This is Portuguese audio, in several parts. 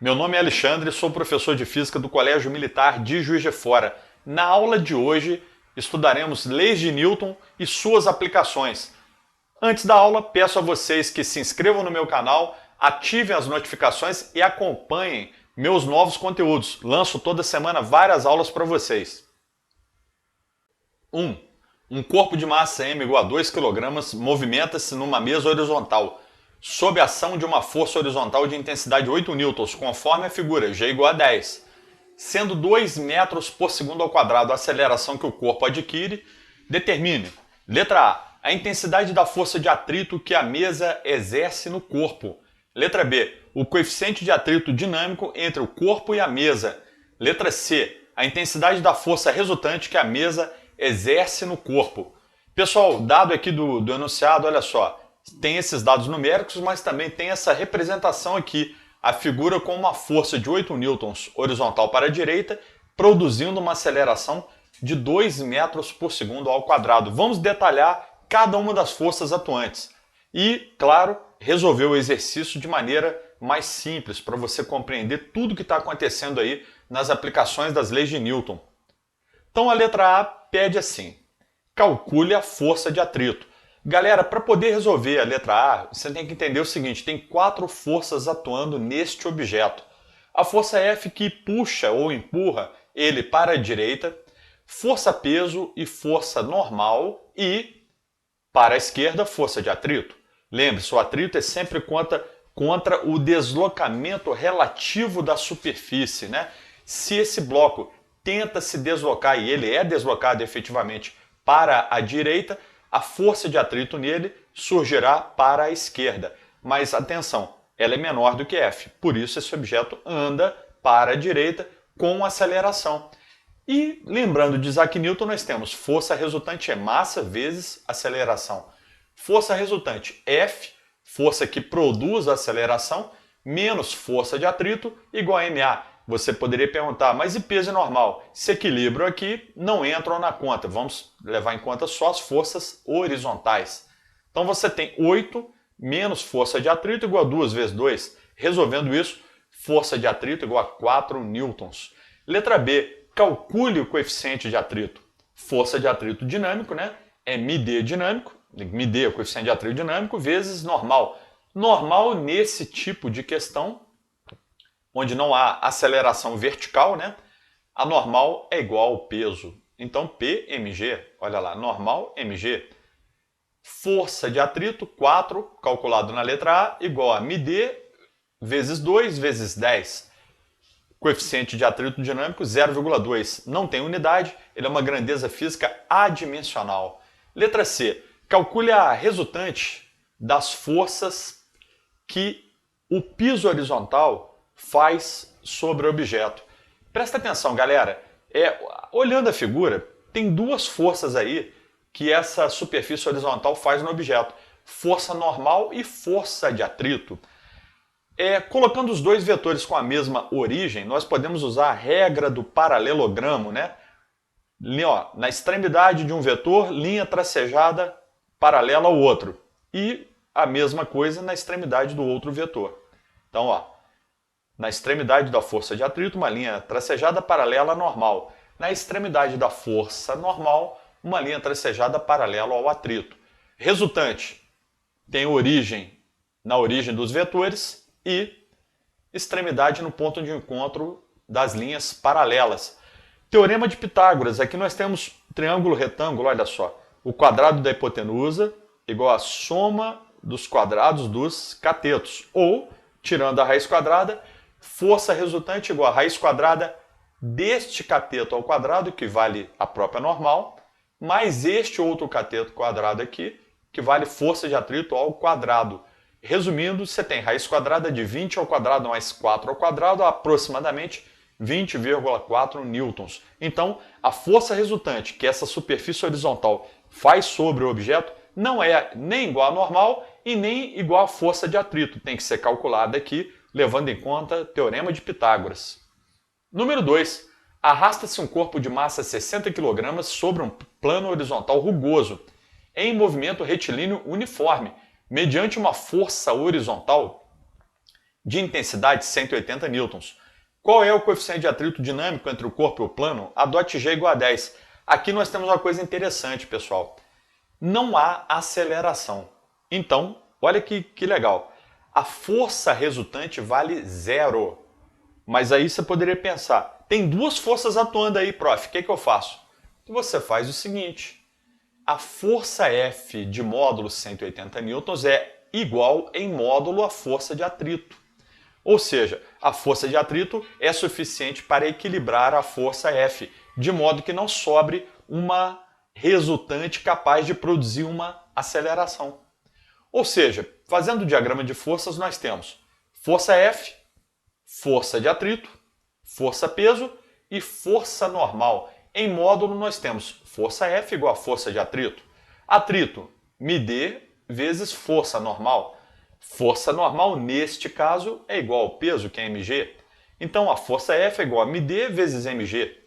Meu nome é Alexandre, sou professor de Física do Colégio Militar de Juiz de Fora. Na aula de hoje, estudaremos leis de Newton e suas aplicações. Antes da aula, peço a vocês que se inscrevam no meu canal, ativem as notificações e acompanhem meus novos conteúdos. Lanço toda semana várias aulas para vocês. 1. Um corpo de massa m igual a 2 kg movimenta-se numa mesa horizontal, sob a ação de uma força horizontal de intensidade 8 newtons, conforme a figura, G igual a 10. Sendo 2 metros por segundo ao quadrado a aceleração que o corpo adquire, determine, letra A intensidade da força de atrito que a mesa exerce no corpo. Letra B, o coeficiente de atrito dinâmico entre o corpo e a mesa. Letra C, a intensidade da força resultante que a mesa exerce no corpo. Pessoal, dado aqui do enunciado, olha só, tem esses dados numéricos, mas também tem essa representação aqui, a figura com uma força de 8 newtons horizontal para a direita, produzindo uma aceleração de 2 metros por segundo ao quadrado. Vamos detalhar cada uma das forças atuantes e, claro, resolver o exercício de maneira mais simples, para você compreender tudo que está acontecendo aí nas aplicações das leis de Newton. Então a letra A pede assim, calcule a força de atrito. Galera, para poder resolver a letra A, você tem que entender o seguinte, tem 4 forças atuando neste objeto. A força F que puxa ou empurra ele para a direita, força peso e força normal e, para a esquerda, força de atrito. Lembre-se, o atrito é sempre contra o deslocamento relativo da superfície, né? Se esse bloco tenta se deslocar, e ele é deslocado efetivamente para a direita, a força de atrito nele surgirá para a esquerda. Mas atenção, ela é menor do que F, por isso esse objeto anda para a direita com aceleração. E lembrando de Isaac Newton, nós temos força resultante é massa vezes aceleração. Força resultante F, força que produz a aceleração, menos força de atrito, igual a ma. Você poderia perguntar, mas e peso normal? Esse equilíbrio aqui não entram na conta. Vamos levar em conta só as forças horizontais. Então você tem 8 menos força de atrito igual a 2 vezes 2. Resolvendo isso, força de atrito igual a 4 newtons. Letra B, calcule o coeficiente de atrito. Força de atrito dinâmico, né? É μd dinâmico, μd é o coeficiente de atrito dinâmico, vezes normal. Normal nesse tipo de questão, onde não há aceleração vertical, né? A normal é igual ao peso. Então, Pmg, olha lá, normal mg. Força de atrito, 4, calculado na letra A, igual a μd vezes 2 vezes 10. Coeficiente de atrito dinâmico, 0,2. Não tem unidade, ele é uma grandeza física adimensional. Letra C, calcule a resultante das forças que o piso horizontal faz sobre o objeto. Presta atenção, galera. Olhando a figura, tem 2 forças aí que essa superfície horizontal faz no objeto. Força normal e força de atrito. Colocando os 2 vetores com a mesma origem, nós podemos usar a regra do paralelogramo, né? Na extremidade de um vetor, linha tracejada paralela ao outro. E a mesma coisa na extremidade do outro vetor. Então, na extremidade da força de atrito, uma linha tracejada paralela à normal. Na extremidade da força normal, uma linha tracejada paralela ao atrito. Resultante tem origem na origem dos vetores e extremidade no ponto de encontro das linhas paralelas. Teorema de Pitágoras. Aqui nós temos triângulo retângulo, olha só. O quadrado da hipotenusa igual a soma dos quadrados dos catetos. Ou, tirando a raiz quadrada, força resultante igual a raiz quadrada deste cateto ao quadrado, que vale a própria normal, mais este outro cateto quadrado aqui, que vale força de atrito ao quadrado. Resumindo, você tem raiz quadrada de 20 ao quadrado mais 4 ao quadrado, aproximadamente 20,4 newtons. Então, a força resultante que essa superfície horizontal faz sobre o objeto não é nem igual à normal e nem igual à força de atrito. Tem que ser calculada aqui, levando em conta o Teorema de Pitágoras. Número 2. Arrasta-se um corpo de massa 60 kg sobre um plano horizontal rugoso, em movimento retilíneo uniforme, mediante uma força horizontal de intensidade 180 newtons. Qual é o coeficiente de atrito dinâmico entre o corpo e o plano? Adote G igual a 10. Aqui nós temos uma coisa interessante, pessoal. Não há aceleração. Então, olha que legal. A força resultante vale zero. Mas aí você poderia pensar, tem duas forças atuando aí, prof. O que eu faço? Você faz o seguinte. A força F de módulo 180 newtons é igual em módulo à força de atrito. Ou seja, a força de atrito é suficiente para equilibrar a força F, de modo que não sobre uma resultante capaz de produzir uma aceleração. Ou seja, fazendo o diagrama de forças, nós temos força F, força de atrito, força-peso e força normal. Em módulo, nós temos força F igual a força de atrito. Atrito, μd vezes força normal. Força normal, neste caso, é igual ao peso, que é mg. Então, a força F é igual a μd vezes mg.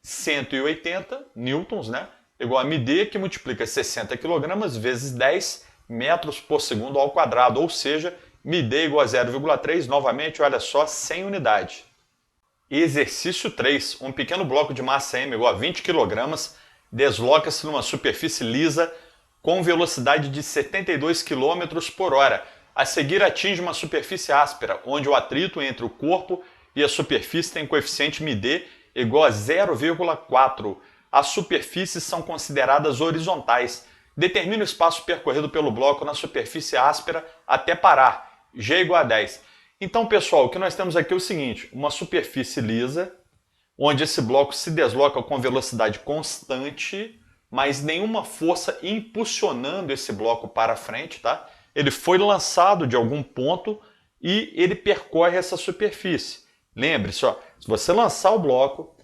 180 newtons, né? Igual a μd, que multiplica 60 kg vezes 10 metros por segundo ao quadrado. Ou seja, μd igual a 0,3, novamente, olha só, 100 unidade. Exercício 3. Um pequeno bloco de massa m igual a 20 kg desloca-se numa superfície lisa com velocidade de 72 km por hora. A seguir atinge uma superfície áspera, onde o atrito entre o corpo e a superfície tem coeficiente μd igual a 0,4. As superfícies são consideradas horizontais. Determine o espaço percorrido pelo bloco na superfície áspera até parar. G igual a 10. Então, pessoal, o que nós temos aqui é o seguinte, uma superfície lisa, onde esse bloco se desloca com velocidade constante, mas nenhuma força impulsionando esse bloco para frente, tá? Ele foi lançado de algum ponto e ele percorre essa superfície. Lembre-se, se você lançar o bloco,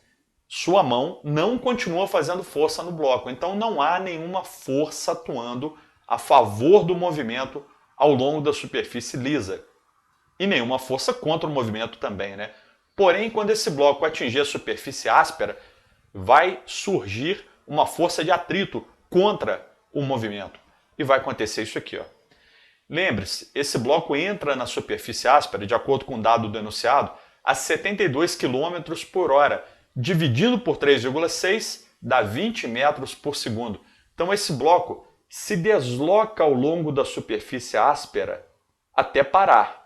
sua mão não continua fazendo força no bloco, então não há nenhuma força atuando a favor do movimento ao longo da superfície lisa. E nenhuma força contra o movimento também, né? Porém, quando esse bloco atingir a superfície áspera, vai surgir uma força de atrito contra o movimento. E vai acontecer isso aqui, ó. Lembre-se, esse bloco entra na superfície áspera, de acordo com o dado do enunciado, a 72 km por hora, dividindo por 3,6 dá 20 metros por segundo. Então esse bloco se desloca ao longo da superfície áspera até parar.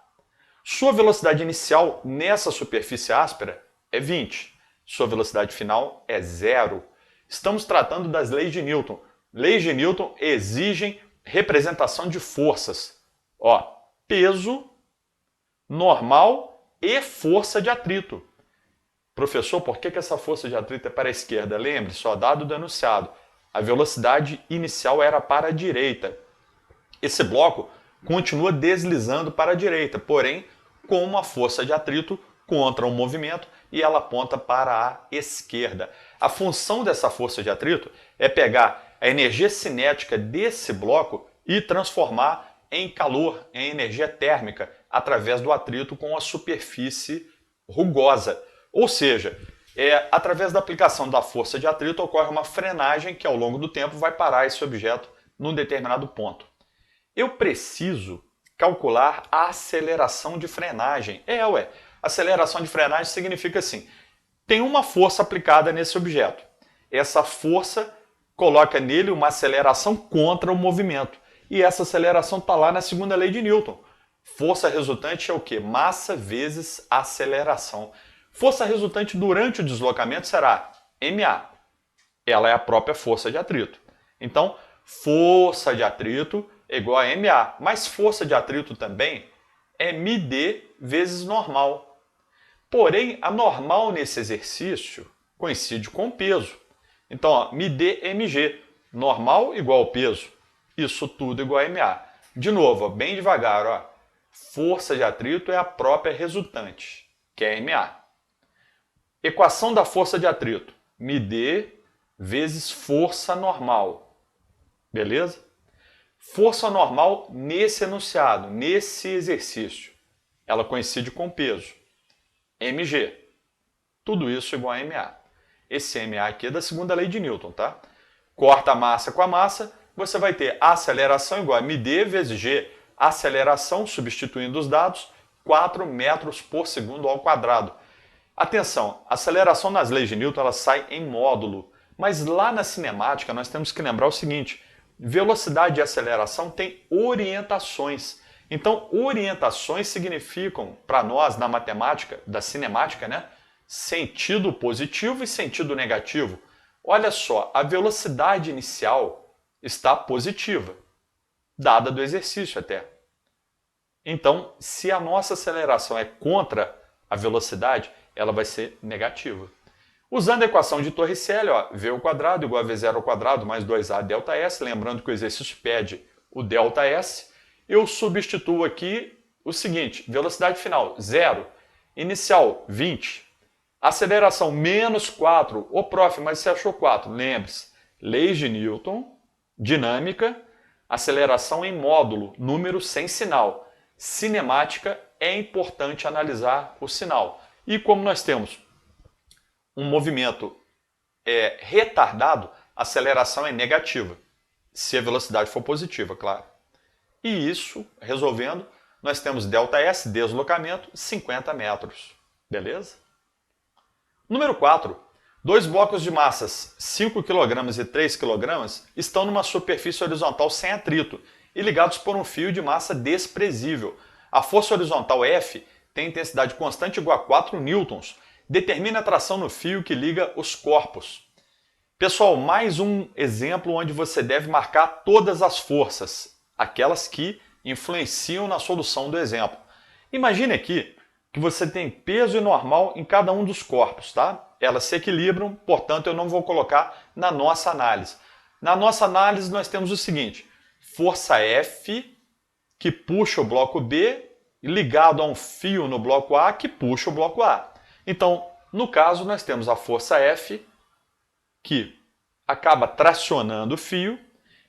Sua velocidade inicial nessa superfície áspera é 20. Sua velocidade final é 0. Estamos tratando das leis de Newton. Leis de Newton exigem representação de forças. Peso, normal e força de atrito. Professor, por que essa força de atrito é para a esquerda? Lembre-se, dado do enunciado. A velocidade inicial era para a direita. Esse bloco continua deslizando para a direita, porém com uma força de atrito contra o movimento e ela aponta para a esquerda. A função dessa força de atrito é pegar a energia cinética desse bloco e transformar em calor, em energia térmica, através do atrito com a superfície rugosa. Ou seja, através da aplicação da força de atrito ocorre uma frenagem que ao longo do tempo vai parar esse objeto num determinado ponto. Eu preciso calcular a aceleração de frenagem. Aceleração de frenagem significa assim, tem uma força aplicada nesse objeto. Essa força coloca nele uma aceleração contra o movimento. E essa aceleração está lá na segunda lei de Newton. Força resultante é o quê? Massa vezes aceleração. Força resultante durante o deslocamento será ma. Ela é a própria força de atrito. Então, força de atrito é igual a ma. Mas força de atrito também é μd vezes normal. Porém, a normal nesse exercício coincide com o peso. Então, μd mg. Normal igual ao peso. Isso tudo igual a ma. De novo, bem devagar. Força de atrito é a própria resultante, que é ma. Equação da força de atrito. μd vezes força normal. Beleza? Força normal nesse enunciado, nesse exercício. Ela coincide com peso. mg. Tudo isso igual a ma. Esse ma aqui é da segunda lei de Newton, tá? Corta a massa com a massa, você vai ter aceleração igual a μd vezes g. Aceleração, substituindo os dados, 4 metros por segundo ao quadrado. Atenção, a aceleração nas leis de Newton ela sai em módulo, mas lá na cinemática nós temos que lembrar o seguinte, velocidade e aceleração têm orientações. Então, orientações significam, para nós, na matemática, da cinemática, né, sentido positivo e sentido negativo. Olha só, a velocidade inicial está positiva, dada do exercício até. Então, se a nossa aceleração é contra a velocidade, ela vai ser negativa. Usando a equação de Torricelli, ó, v ao quadrado igual a v0 ao quadrado mais 2a ΔS, lembrando que o exercício pede o ΔS, eu substituo aqui o seguinte, velocidade final, 0, inicial, 20, aceleração, menos 4, ô prof, mas você achou 4, lembre-se, leis de Newton, dinâmica, aceleração em módulo, número sem sinal, cinemática, é importante analisar o sinal. E como nós temos um movimento retardado, a aceleração é negativa, se a velocidade for positiva, claro. E isso, resolvendo, nós temos ΔS, deslocamento, 50 metros. Beleza? Número 4. Dois blocos de massas, 5 kg e 3 kg, estão numa superfície horizontal sem atrito e ligados por um fio de massa desprezível. A força horizontal F tem intensidade constante igual a 4 newtons. Determina a tração no fio que liga os corpos. Pessoal, mais um exemplo onde você deve marcar todas as forças, aquelas que influenciam na solução do exemplo. Imagine aqui que você tem peso e normal em cada um dos corpos, tá? Elas se equilibram, portanto eu não vou colocar na nossa análise. Na nossa análise nós temos o seguinte, força F que puxa o bloco B ligado a um fio no bloco A que puxa o bloco A. Então, no caso, nós temos a força F que acaba tracionando o fio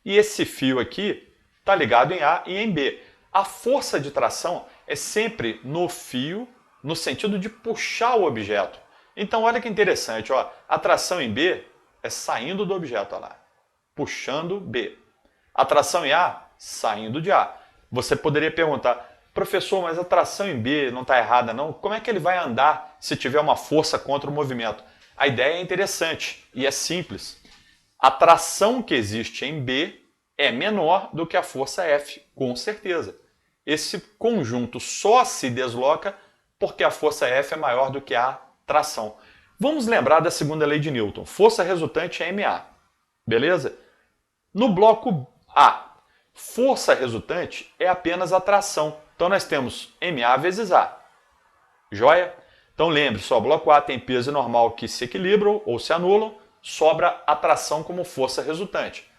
e esse fio aqui está ligado em A e em B. A força de tração é sempre no fio, no sentido de puxar o objeto. Então, olha que interessante, ó, a tração em B é saindo do objeto, olha lá, puxando B. A tração em A, saindo de A. Você poderia perguntar, professor, mas a tração em B não está errada não? Como é que ele vai andar se tiver uma força contra o movimento? A ideia é interessante e é simples. A tração que existe em B é menor do que a força F, com certeza. Esse conjunto só se desloca porque a força F é maior do que a tração. Vamos lembrar da segunda lei de Newton. Força resultante é MA. Beleza? No bloco A, força resultante é apenas a tração. Então nós temos MA vezes A. Joia? Então lembre-se, o bloco A tem peso normal que se equilibram ou se anulam, sobra a tração como força resultante.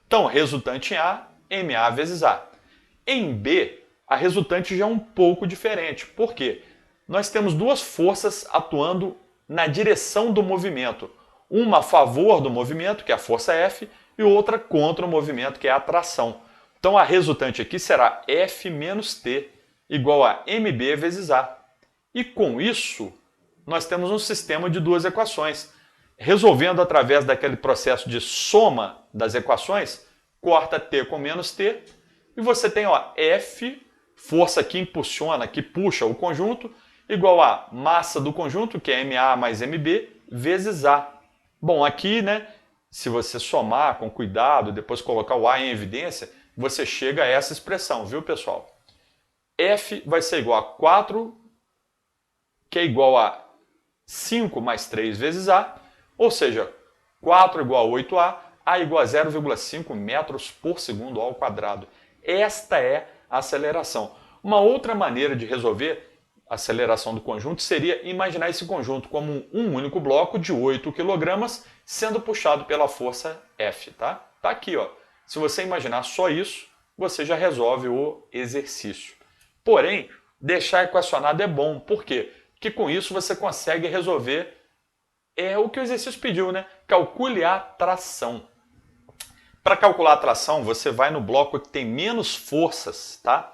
Então, resultante em A, MA vezes A. Em B, a resultante já é um pouco diferente. Por quê? Nós temos duas forças atuando na direção do movimento. Uma a favor do movimento, que é a força F, e outra contra o movimento, que é a tração. Então a resultante aqui será F menos T igual a MB vezes A. E com isso, nós temos um sistema de duas equações. Resolvendo através daquele processo de soma das equações, corta T com menos T, e você tem ó, F, força que impulsiona, que puxa o conjunto, igual a massa do conjunto, que é MA mais MB, vezes A. Bom, aqui, né, se você somar com cuidado, depois colocar o A em evidência, você chega a essa expressão, viu, pessoal? F vai ser igual a 4, que é igual a 5 mais 3 vezes A, ou seja, 4 igual a 8A, A igual a 0,5 metros por segundo ao quadrado. Esta é a aceleração. Uma outra maneira de resolver a aceleração do conjunto seria imaginar esse conjunto como um único bloco de 8 kg sendo puxado pela força F. Tá aqui, ó. Se você imaginar só isso, você já resolve o exercício. Porém, deixar equacionado é bom. Por quê? Porque com isso você consegue resolver o que o exercício pediu, né? Calcule a tração. Para calcular a tração, você vai no bloco que tem menos forças, tá?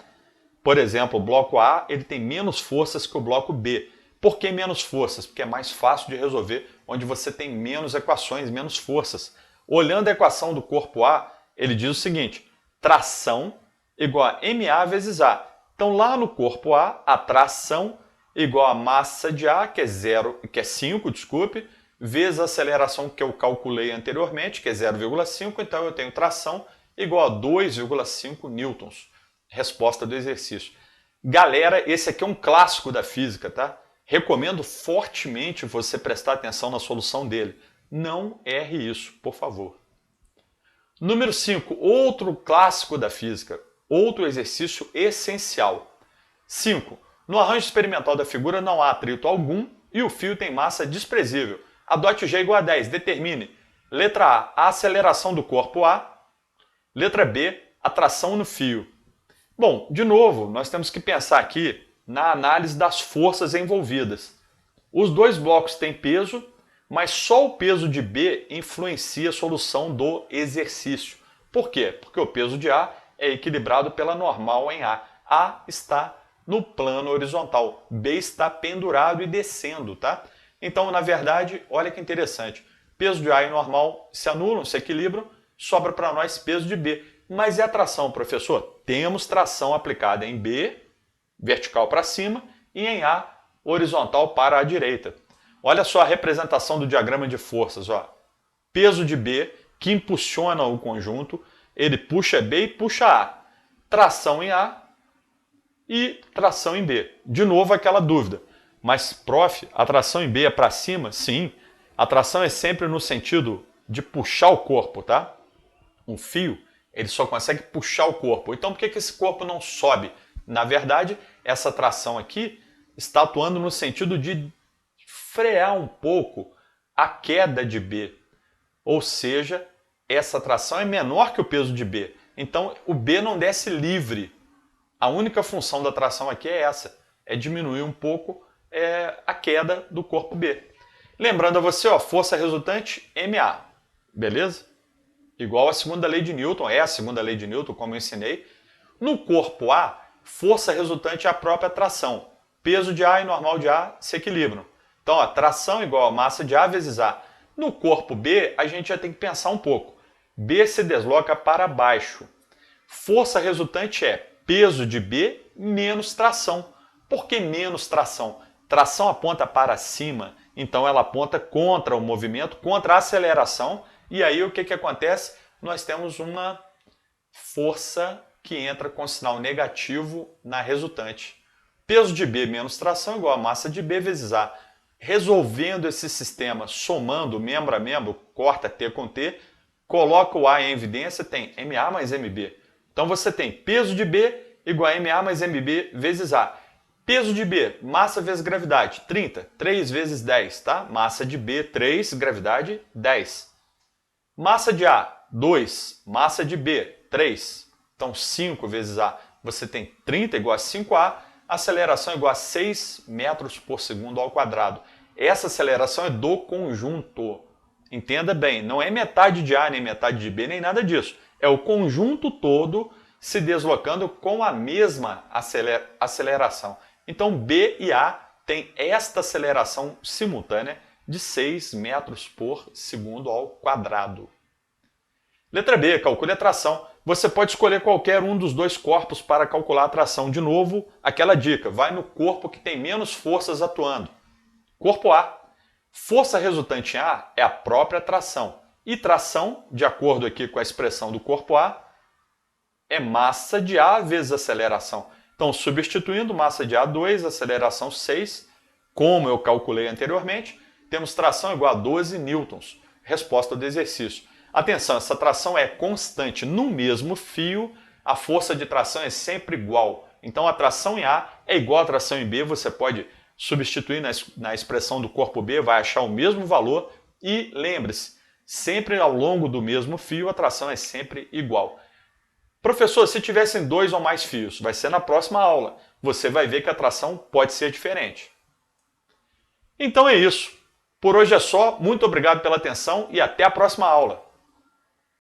Por exemplo, o bloco A ele tem menos forças que o bloco B. Por que menos forças? Porque é mais fácil de resolver, onde você tem menos equações, menos forças. Olhando a equação do corpo A, ele diz o seguinte, tração igual a MA vezes A. Então, lá no corpo A, a tração é igual a massa de A, que é 5, desculpe, vezes a aceleração que eu calculei anteriormente, que é 0,5, então eu tenho tração igual a 2,5 newtons. Resposta do exercício. Galera, esse aqui é um clássico da física, tá? Recomendo fortemente você prestar atenção na solução dele. Não erre isso, por favor. Número 5, outro clássico da física, outro exercício essencial. 5. No arranjo experimental da figura não há atrito algum e o fio tem massa desprezível. Adote G igual a 10. Determine. Letra A aceleração do corpo A. Letra B, a tração no fio. Bom, de novo, nós temos que pensar aqui na análise das forças envolvidas. Os dois blocos têm peso, mas só o peso de B influencia a solução do exercício. Por quê? Porque o peso de A é equilibrado pela normal em A. A está no plano horizontal, B está pendurado e descendo, tá? Então, na verdade, olha que interessante. Peso de A e normal se anulam, se equilibram, sobra para nós peso de B. Mas e a tração, professor? Temos tração aplicada em B, vertical para cima, e em A, horizontal para a direita. Olha só a representação do diagrama de forças. Ó. Peso de B, que impulsiona o conjunto, ele puxa B e puxa A. Tração em A e tração em B. De novo aquela dúvida. Mas, prof, a tração em B é para cima? Sim. A tração é sempre no sentido de puxar o corpo, tá? Um fio, ele só consegue puxar o corpo. Então, por que esse corpo não sobe? Na verdade, essa tração aqui está atuando no sentido de frear um pouco a queda de B. Ou seja, essa tração é menor que o peso de B. Então, o B não desce livre. A única função da tração aqui é essa, é diminuir um pouco a queda do corpo B. Lembrando a você, ó, força resultante, MA, beleza? Igual a segunda lei de Newton, é a segunda lei de Newton, como eu ensinei. No corpo A, força resultante é a própria tração. Peso de A e normal de A se equilibram. Então, ó, tração igual a massa de A vezes A. No corpo B, a gente já tem que pensar um pouco. B se desloca para baixo. Força resultante é peso de B menos tração. Por que menos tração? Tração aponta para cima, então ela aponta contra o movimento, contra a aceleração. E aí o que acontece? Nós temos uma força que entra com sinal negativo na resultante. Peso de B menos tração igual a massa de B vezes A. Resolvendo esse sistema, somando membro a membro, corta T com T, coloca o A em evidência, tem MA mais MB. Então você tem peso de B igual a MA mais MB vezes A. Peso de B, massa vezes gravidade, 30. 3 vezes 10, tá? Massa de B, 3, gravidade, 10. Massa de A, 2. Massa de B, 3. Então 5 vezes A, você tem 30 igual a 5A. Aceleração igual a 6 metros por segundo ao quadrado. Essa aceleração é do conjunto. Entenda bem, não é metade de A nem metade de B, nem nada disso. É o conjunto todo se deslocando com a mesma aceleração. Então B e A têm esta aceleração simultânea de 6 metros por segundo ao quadrado. Letra B, calcule a tração. Você pode escolher qualquer um dos dois corpos para calcular a tração. De novo, aquela dica, vai no corpo que tem menos forças atuando. Corpo A. Força resultante em A é a própria tração. E tração, de acordo aqui com a expressão do corpo A, é massa de A vezes aceleração. Então, substituindo massa de A 2, aceleração 6, como eu calculei anteriormente, temos tração igual a 12 newtons. Resposta do exercício. Atenção, essa tração é constante no mesmo fio, a força de tração é sempre igual. Então, a tração em A é igual à tração em B, você pode substituir na expressão do corpo B, vai achar o mesmo valor e lembre-se, sempre ao longo do mesmo fio, a tração é sempre igual. Professor, se tivessem 2 ou mais fios, vai ser na próxima aula. Você vai ver que a tração pode ser diferente. Então é isso. Por hoje é só. Muito obrigado pela atenção e até a próxima aula.